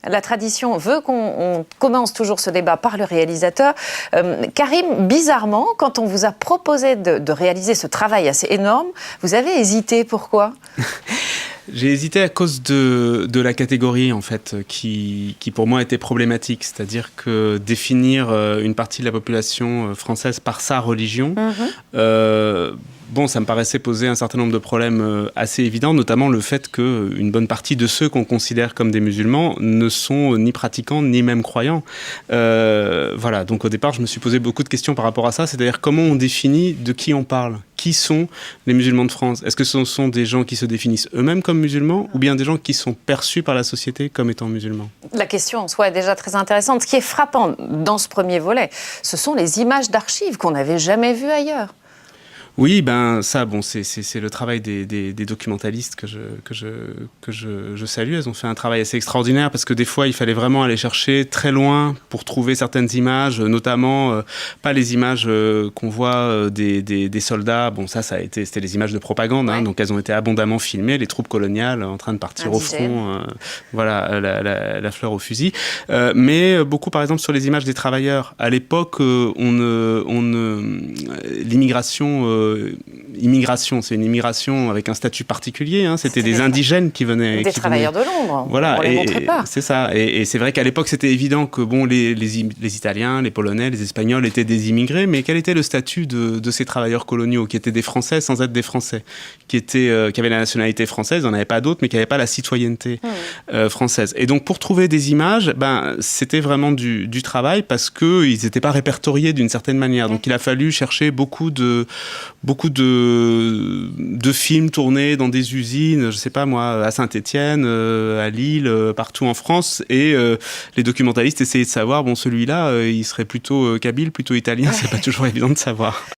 La tradition veut qu'on commence toujours ce débat par le réalisateur. Karim, bizarrement, quand on vous a proposé de réaliser ce travail assez énorme, vous avez hésité. Pourquoi ? J'ai hésité à cause de la catégorie, en fait, qui pour moi était problématique. C'est-à-dire que définir une partie de la population française par sa religion, ça me paraissait poser un certain nombre de problèmes assez évidents, notamment le fait qu'une bonne partie de ceux qu'on considère comme des musulmans ne sont ni pratiquants, ni même croyants. Voilà, donc au départ, je me suis posé beaucoup de questions par rapport à ça, c'est-à-dire comment on définit de qui on parle ? Qui sont les musulmans de France ? Est-ce que ce sont des gens qui se définissent eux-mêmes comme musulmans ou bien des gens qui sont perçus par la société comme étant musulmans ? La question en soi est déjà très intéressante. Ce qui est frappant dans ce premier volet, ce sont les images d'archives qu'on n'avait jamais vues ailleurs. Oui, c'est le travail des documentalistes que je salue. Elles ont fait un travail assez extraordinaire parce que des fois, il fallait vraiment aller chercher très loin pour trouver certaines images, notamment pas les images qu'on voit des soldats. C'était les images de propagande, hein, donc elles ont été abondamment filmées, les troupes coloniales en train de partir au front, la fleur au fusil. Mais beaucoup, par exemple, sur les images des travailleurs. À l'époque, l'immigration, c'est une immigration avec un statut particulier. Hein. C'était des indigènes qui venaient. Des travailleurs de l'ombre. Voilà, on les montrait pas. C'est ça. Et c'est vrai qu'à l'époque, c'était évident que les Italiens, les Polonais, les Espagnols étaient des immigrés, mais quel était le statut de ces travailleurs coloniaux qui étaient des Français sans être des Français, qui avaient la nationalité française, on n'avait pas d'autres, mais qui n'avaient pas la citoyenneté française. Et donc, pour trouver des images, c'était vraiment du travail parce qu'ils n'étaient pas répertoriés d'une certaine manière. Donc, il a fallu chercher beaucoup de films tournés dans des usines, je sais pas moi, à Saint-Étienne, à Lille, partout en France, et les documentalistes essayaient de savoir, celui-là, il serait plutôt kabyle, plutôt italien, c'est pas toujours évident de savoir.